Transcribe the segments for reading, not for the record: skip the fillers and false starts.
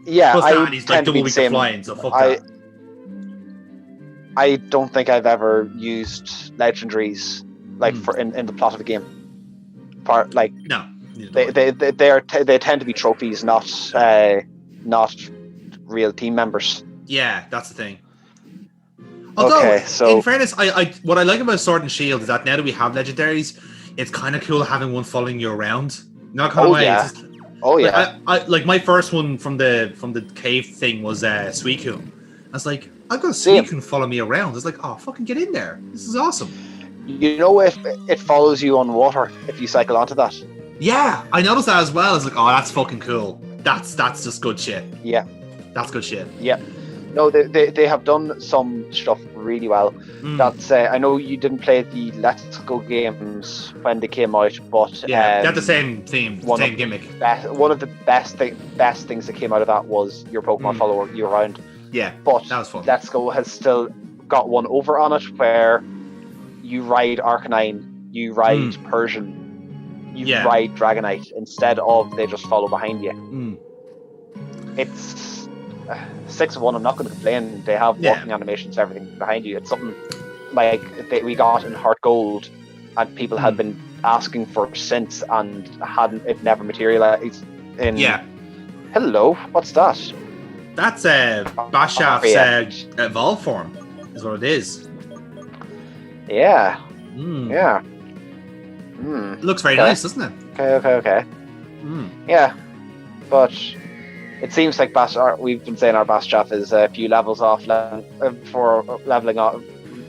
Yeah, Plus I that, and he's like tend to be double the weak to same. flying, so fuck that. I don't think I've ever used legendaries like for in the plot of the game. No. They tend to be trophies, not real team members. Yeah, that's the thing. Although, in fairness, I what I like about Sword and Shield is that now that we have legendaries, it's kind of cool having one following you around. Not kind of way. Yeah. It's just, yeah. I like my first one from the cave thing was Suicune. I was like, I've got a Suicune follow me around. I was like, oh, fucking get in there. This is awesome. You know, if it follows you on water, if you cycle onto that. Yeah, I noticed that as well. I was like, oh, that's fucking cool. That's just good shit. Yeah. That's good shit. Yeah. No, they have done some stuff really well. That's I know you didn't play the Let's Go games when they came out, but yeah, they had the same theme, same gimmick. One of the best things that came out of that was your Pokemon follow you around. Yeah, but that was fun. Let's Go has still got one over on it where you ride Arcanine, you ride Persian, you ride Dragonite instead of they just follow behind you. It's 6 of 1. I'm not going to complain. They have walking animations, everything behind you. It's something like we got in Heart Gold, and people had been asking for since, and it never materialized. Hello, what's that? That's Bashaf's evolve form, is what it is. Yeah. Yeah. It looks very nice, doesn't it? Okay. Yeah, but it seems like we've been saying our Bashaf is a few levels off for leveling up.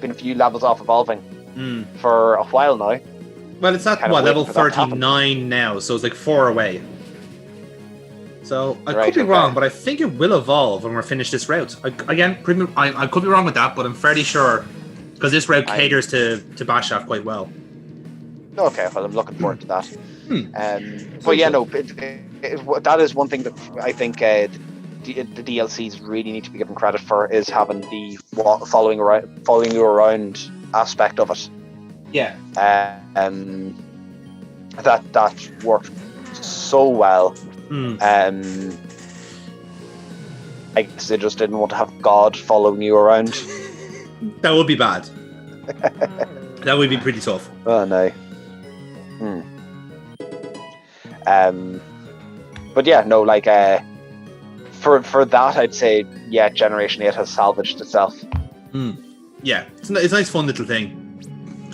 Been a few levels off evolving for a while now. Well, it's at level 39 now, so it's like 4 away. So I could be wrong, but I think it will evolve when we're finished this route. I could be wrong with that, but I'm fairly sure because this route caters to Bashaf quite well. Okay, well, I'm looking forward to that. But yeah, no, that is one thing that I think the DLCs really need to be given credit for, is having the following you around aspect of it. Yeah. That worked so well. I guess they just didn't want to have God following you around. That would be bad. That would be pretty tough. Oh no. But yeah, no, like for that, I'd say Generation 8 has salvaged itself. Yeah, it's a nice, fun little thing.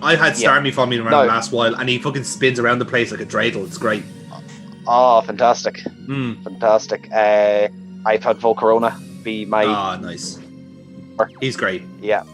I had Starmie follow me around the last while, and he fucking spins around the place like a dreidel. It's great. Oh, fantastic! Fantastic. I've had Volcarona be my. Ah, nice. He's great. Yeah.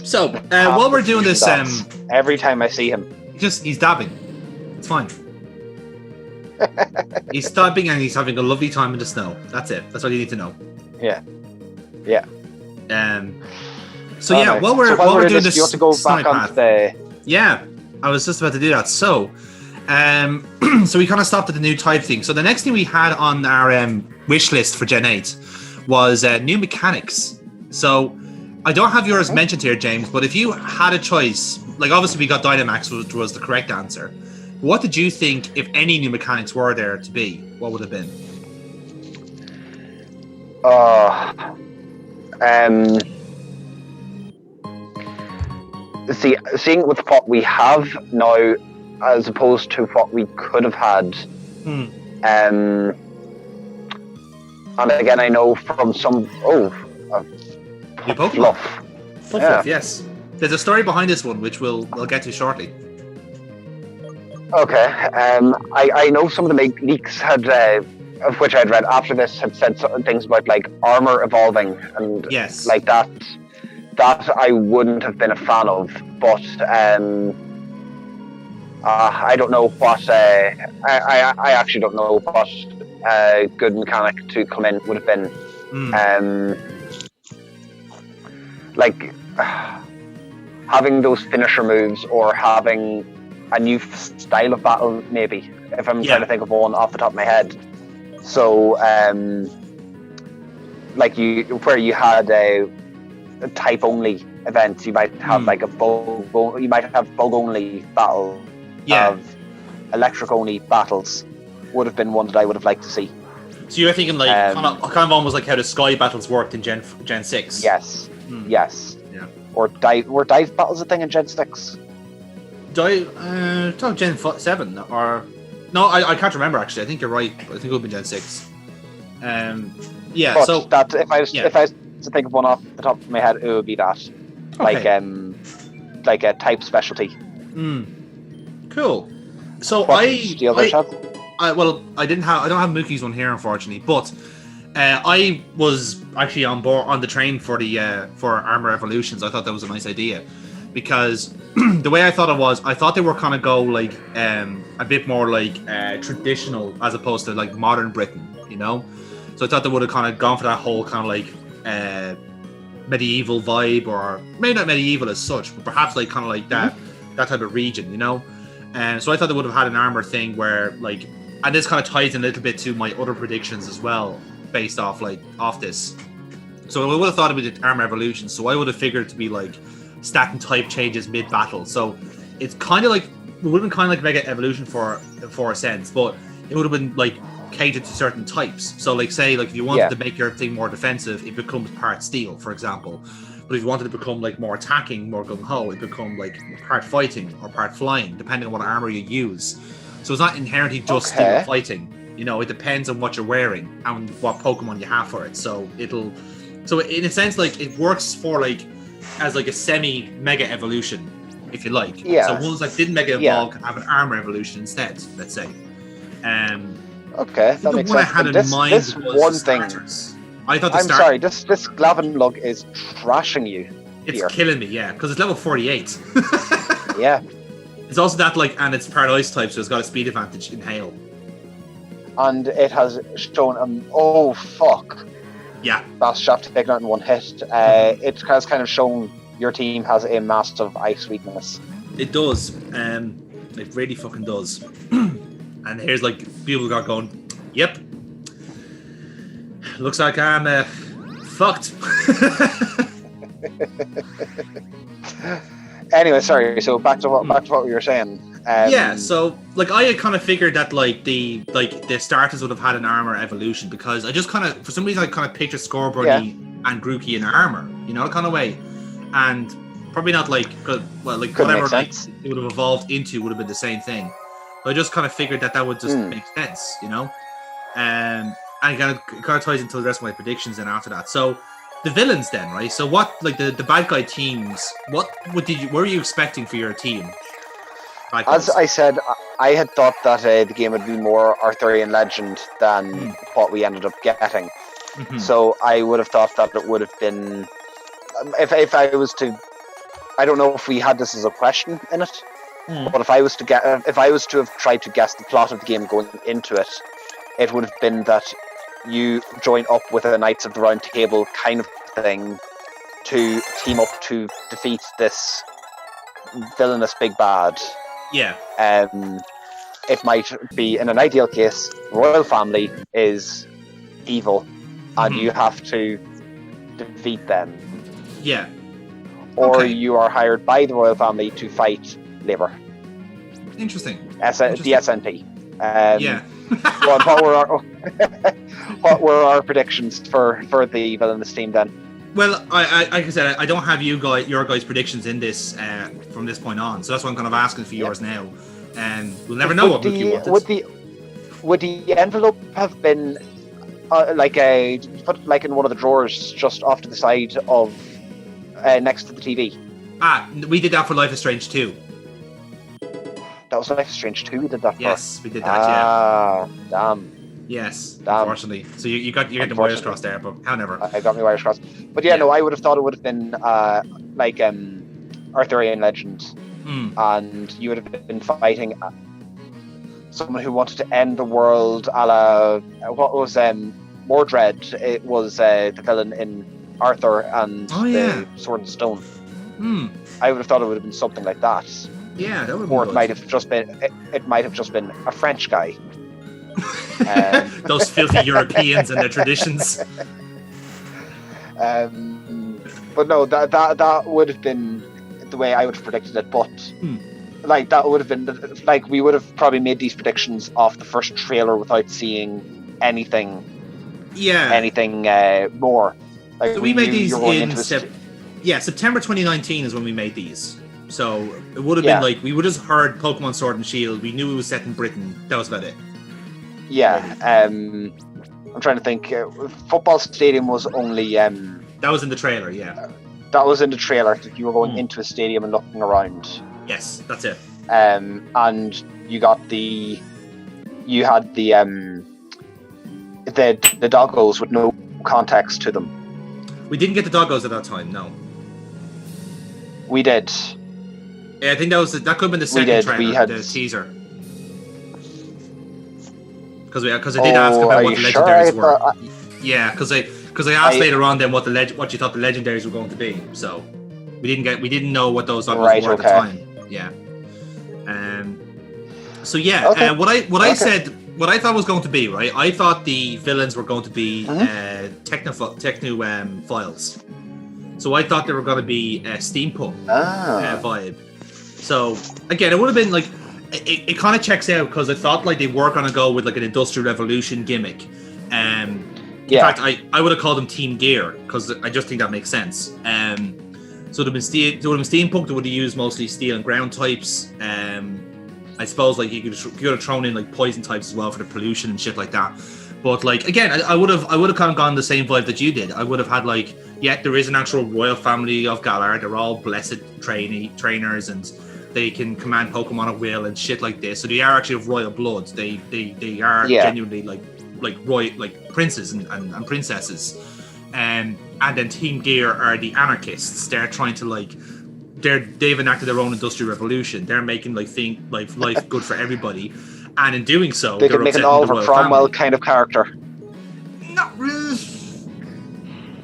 So while we're doing this, every time I see him, he's dabbing. It's fine. He's dabbing and he's having a lovely time in the snow. That's it. That's all you need to know. Yeah. So while we're doing this, you want to go back onto the. Yeah, I was just about to do that. So, so we kind of stopped at the new type thing. So the next thing we had on our wish list for Gen 8 was new mechanics. So I don't have yours mentioned here, James, but if you had a choice, like obviously we got Dynamax, which was the correct answer. What did you think, if any new mechanics were there to be, what would it have been? Seeing with what we have now, as opposed to what we could have had, and again, I know from some Fluff, yes. There's a story behind this one, which we'll get to shortly. Okay, I know some of the leaks had, of which I'd read after this, had said certain things about like armor evolving and like that. That I wouldn't have been a fan of, but I don't know what. I actually don't know what good mechanic to come in would have been. Like having those finisher moves, or having a new style of battle, maybe, if I'm trying to think of one off the top of my head. So like where you had a type only event, you might have like a bug only battle of electric only battles would have been one that I would have liked to see. So you're thinking like kind of almost like how the sky battles worked in Gen 6. Yes. Yes. Yeah. Or dive battles a thing in Gen 6? Talk Gen 7 or no, I can't remember actually. I think you're right. I think it would be Gen 6. Yeah. But so that if I was to think of one off the top of my head, it would be that. Okay. Like a type specialty. Cool. So I don't have Mookie's one here unfortunately, but I was actually on board on the train for the for Armor Evolutions. I thought that was a nice idea because the way I thought it was, I thought they were kind of go like a bit more like traditional as opposed to like modern Britain, you know. So I thought they would have kind of gone for that whole kind of like medieval vibe, or maybe not medieval as such, but perhaps like kind of like that type of region, you know. And so I thought they would have had an armor thing where like, and this kind of ties in a little bit to my other predictions as well, based off this. So I would have thought it would be Armor Evolution. So I would have figured it to be like stat and type changes mid battle. So it's kind of like, it would have been kind of like Mega Evolution for a sense, but it would have been like catered to certain types. So like say like if you wanted to make your thing more defensive, it becomes part steel, for example. But if you wanted to become like more attacking, more gung-ho, it become like part fighting or part flying, depending on what armor you use. So it's not inherently just steel fighting. You know, it depends on what you're wearing and what Pokemon you have for it. So in a sense, like it works for like as like a semi Mega Evolution, if you like. Yeah. So ones that didn't Mega Evolve can have an Armor Evolution instead, let's say. Okay, that makes sense. I had in mind was one thing. I thought I'm sorry, this Glavenlug is trashing you. It's killing me, yeah, because it's level 48. Yeah. It's also that like, and it's part ice type, so it's got a speed advantage in hail. And it has shown oh fuck. Yeah. That's shaft taken out in one hit. It has kind of shown your team has a massive ice weakness. It does. It really fucking does. And here's like people got going, yep. Looks like I'm fucked. Anyway, sorry. So back to what we were saying. Yeah. So like I had kind of figured that like the starters would have had an Armor Evolution, because I just kind of for some reason I kind of pictured Scorbunny and Grookey in armor, you know, kind of way, and probably not like whatever like, it would have evolved into would have been the same thing. But I just kind of figured that would just make sense, you know. And it kind of ties into the rest of my predictions then after that. So the villains then, right? So what, like the bad guy teams, what were you expecting for your team? As I said, I had thought that the game would be more Arthurian legend than what we ended up getting. Mm-hmm. So I would have thought that it would have been, if I was to, I don't know if we had this as a question in it, but if I was to have tried to guess the plot of the game going into it, it would have been that you join up with a Knights of the Round Table kind of thing to team up to defeat this villainous big bad. Yeah. It might be, in an ideal case, the royal family is evil, and you have to defeat them. Yeah. Or you are hired by the royal family to fight Labour. Interesting. The SNP. Yeah. What were our predictions for the villainous team then? Well, like I said, I don't have your guys' predictions in this from this point on, so that's why I'm kind of asking for yours now, and we'll never know what you wanted. Would the envelope have been put like in one of the drawers just off to the side of next to the TV? We did that for Life is Strange 2. That was Life is Strange 2 we did that for? Yes, we did that, yeah. Damn. Yes, unfortunately. So you got the wires crossed there, but however. I got my wires crossed. But yeah, no, I would have thought it would have been Arthurian legend. And you would have been fighting someone who wanted to end the world a la, what was Mordred? It was the villain in Arthur and the Sword and Stone. I would have thought it would have been something like that. Yeah, that would have been. Or it might have just been a French guy. Those filthy Europeans and their traditions. But no, that would have been the way I would have predicted it. But like that would have been like we would have probably made these predictions off the first trailer without seeing anything. Yeah. Anything more. Like so we made these in September 2019 is when we made these. So it would have been like we would have heard Pokemon Sword and Shield. We knew it was set in Britain. That was about it. Yeah. I'm trying to think. Football Stadium was only. That was in the trailer. Yeah. That was in the trailer. You were going into a stadium and looking around. Yes, that's it. And you had the doggos with no context to them. We didn't get the doggos at that time. No. We did. Yeah, I think that could have been the second trailer, the teaser. Because I did ask about what the legendaries were. Yeah, because I asked later on then what you thought the legendaries were going to be. So we didn't know what those were at the time. Yeah. So yeah, what I said, what I thought was going to be, right? I thought the villains were going to be techno files. So I thought they were going to be a steampunk vibe. So again, it would have been like it kind of checks out because I thought like they were going to go with like an Industrial Revolution gimmick. In fact, I would have called them Team Gear because I just think that makes sense. So it would have been steampunk. They would have used mostly steel and ground types. I suppose like you could have thrown in like poison types as well for the pollution and shit like that. But like again, I would have kind of gone the same vibe that you did. I would have had like, there is an actual royal family of Galar. They're all blessed trainers and they can command Pokemon at will and shit like this. So they are actually of royal blood. They are genuinely like royal, like princes and princesses. And then Team Gear are the anarchists. They're trying to like. They've enacted their own industrial revolution. They're making life good for everybody, and in doing so, they could make an Oliver Cromwell kind of character. Not really.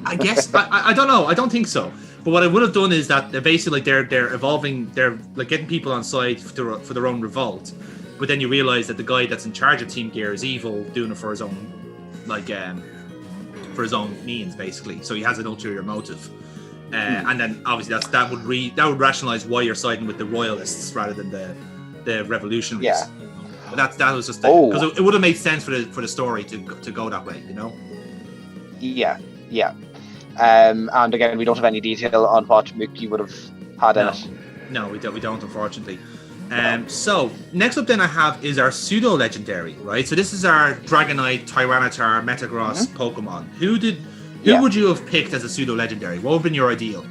I guess I don't know. I don't think so. But what I would have done is that they're basically they're evolving. They're like getting people on side for their own revolt. But then you realize that the guy that's in charge of Team Gear is evil, doing it for his own for his own means, basically. So he has an ulterior motive. And then obviously that would rationalize why you're siding with the royalists rather than the revolutionaries. Yeah. But that was just because it would have made sense for the story to go that way, you know. Yeah. And again, we don't have any detail on what Mookie would have had in it. No, we don't, unfortunately. So next up then I have is our pseudo legendary, right? So this is our Dragonite, Tyranitar, Metagross Pokemon. Who would you have picked as a pseudo legendary? What would have been your ideal?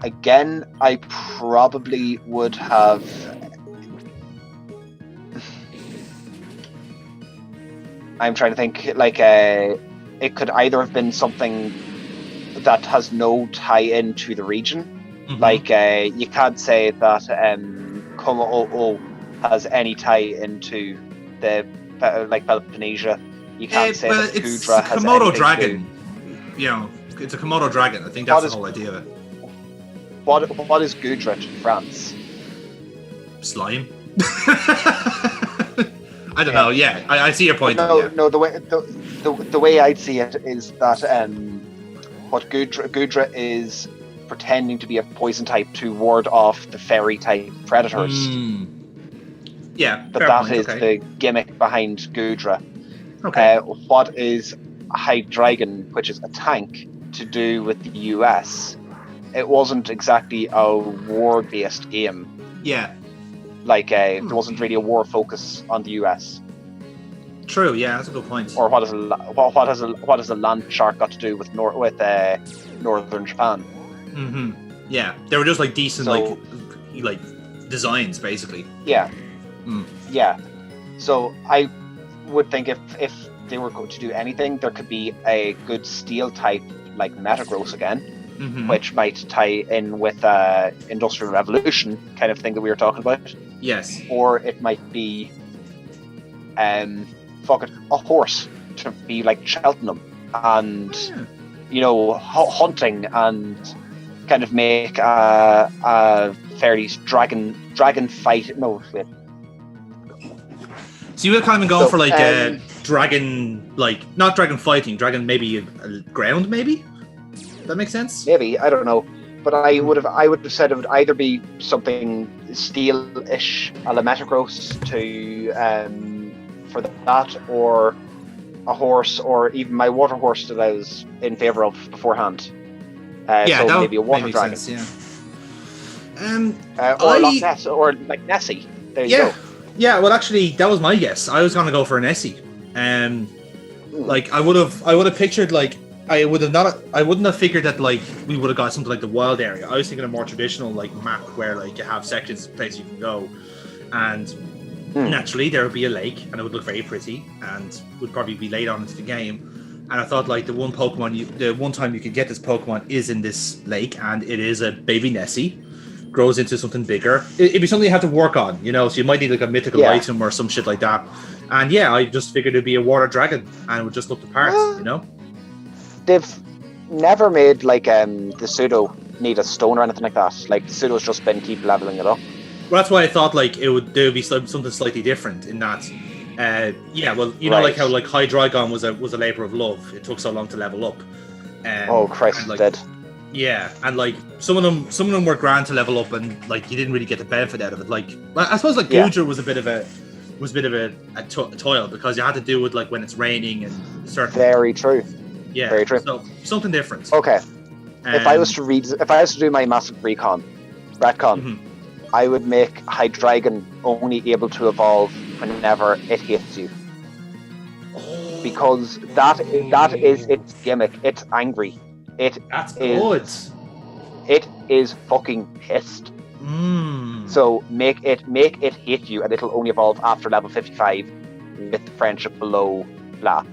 Again, I probably would have. I'm trying to think. Like, it could either have been something that has no tie-in to the region. Mm-hmm. Like, you can't say that Como has any tie-in to the Peloponnesia. You can't say that Gudra has Komodo dragon. You know, it's a Komodo dragon. I think that's the whole idea of it. What is Gudra to France? Slime. I don't know. Yeah, I see your point. No. The way I'd see it is that what Gudra is pretending to be a poison type to ward off the fairy type predators. Yeah, but that is the gimmick behind Gudra. Okay. What is Hydreigon, which is a tank, to do with the US? It wasn't exactly a war-based game. Yeah. Like, there wasn't really a war focus on the US. True. Yeah, that's a good point. Or what has a land shark got to do with northern Japan? Mm-hmm. Yeah, they were just like decent, like designs, basically. Yeah. Yeah. So I would think if they were going to do anything, there could be a good steel type like Metagross again, which might tie in with Industrial Revolution kind of thing that we were talking about. Yes. Or it might be a horse to be like Cheltenham and hunting and kind of make a fairly dragon fight. No, wait. So you were kind of going for like dragon, like not dragon fighting, dragon maybe ground, maybe? That makes sense? Maybe, I don't know. but I would have said it would either be something steel-ish, a la Metagross for that, or a horse, or even my water horse that I was in favor of beforehand. So that maybe a water dragon. Sense, or Loch Ness, or like Nessie. There you go. Yeah, well, actually, that was my guess. I was gonna go for an Nessie. Like I would have pictured like I wouldn't have figured that like we would have got something like the wild area. I was thinking a more traditional like map where like you have sections of places you can go, and naturally there would be a lake and it would look very pretty and would probably be laid on into the game. And I thought like the one time you could get this Pokemon is in this lake, and it is a baby Nessie. Grows into something bigger. It'd be something you have to work on, so you might need like a mythical item or some shit like that. And I just figured it'd be a water dragon and it would just look the part, They've never made like the pseudo need a stone or anything like that. Like the pseudo's just been keep leveling it up. Well, that's why I thought like there would be something slightly different in that. Know like how like Hydreigon was a labor of love. It took so long to level up. Oh Christ, like, dead. Yeah, and like some of them were grand to level up, and like you didn't really get the benefit out of it. Like I suppose like Goodra was a bit of a toil because you had to do with like when it's raining and certain. Very true. Yeah, very true. So something different. Okay, if I was to do my massive retcon, I would make Hydreigon only able to evolve whenever it hits you, because that is its gimmick. It's angry. That's good. It is fucking pissed. So make it hit you, and it'll only evolve after level 55 with friendship below blah.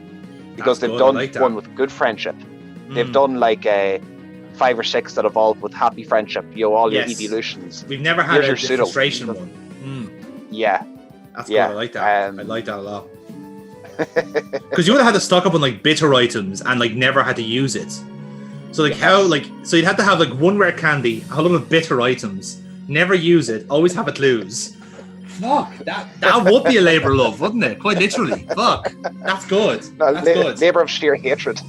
Because they've done one with good friendship. They've done like 5 or 6 that evolve with happy friendship. All your evolutions. We've never had a frustration one. Yeah. That's good. I like that. I like that a lot. Because you would have had to stock up on like bitter items and like never had to use it. So like so you'd have to have like one rare candy, a whole lot of bitter items, never use it, always have it lose. Fuck, that would be a labor of love, wouldn't it? Quite literally. Fuck, that's good. No, that's good. Labor of sheer hatred.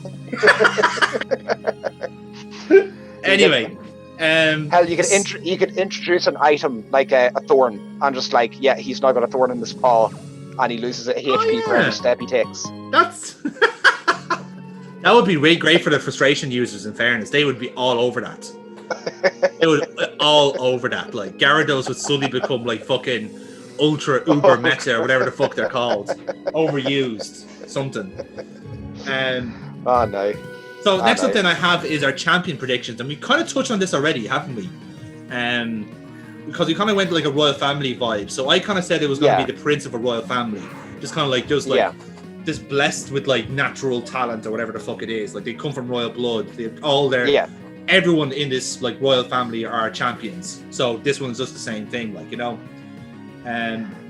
Anyway, hell, you could introduce an item like a thorn, and just like he's now got a thorn in his paw, and he loses a HP for every step he takes. That's. That would be really great for the frustration users, in fairness. They would be all over that. They would all over that. Like, Gyarados would suddenly become like fucking ultra uber meta or whatever the fuck they're called. Overused. Something. Oh no. So next up then I have is our champion predictions. And we kind of touched on this already, haven't we? Because we kind of went like a royal family vibe. So I kind of said it was going to be the prince of a royal family. Just kind of like just blessed with like natural talent or whatever the fuck it is. Like they come from royal blood. Everyone in this like royal family are champions. So this one's just the same thing, like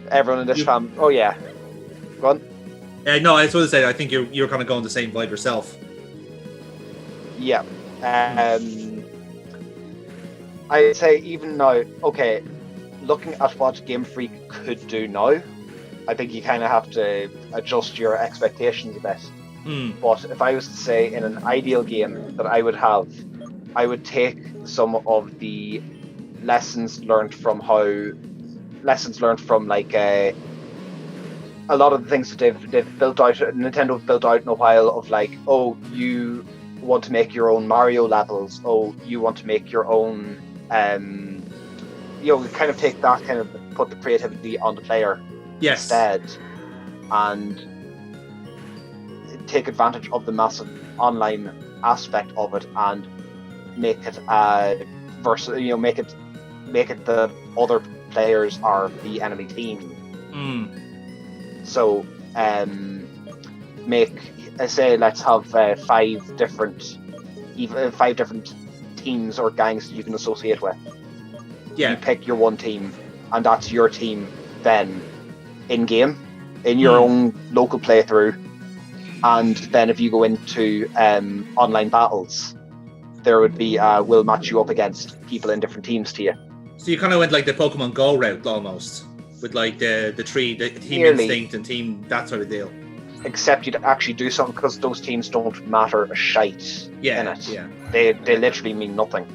everyone in this family. Oh yeah. Go on. No, I was going to say I think you're kind of going the same vibe yourself. Yeah. I'd say even now, okay, looking at what Game Freak could do now, I think you kind of have to adjust your expectations a bit. But if I was to say in an ideal game that I would have, I would take some of the lessons learned from like a lot of the things that they've built out, Nintendo have built out in a while, of like, oh, you want to make your own Mario levels, oh, you want to make your own kind of take that, kind of put the creativity on the player instead, and take advantage of the massive online aspect of it, and make it make it the other players are the enemy team. So let's have 5 different teams or gangs that you can associate with. You pick your one team, and that's your team then in game, in your own local playthrough. And then if you go into online battles, there would be will match you up against people in different teams to you. So you kind of went like the Pokemon Go route almost, with like the team instinct and team, that sort of deal. Except you'd actually do something, because those teams don't matter a shite in it. Yeah. They literally mean nothing.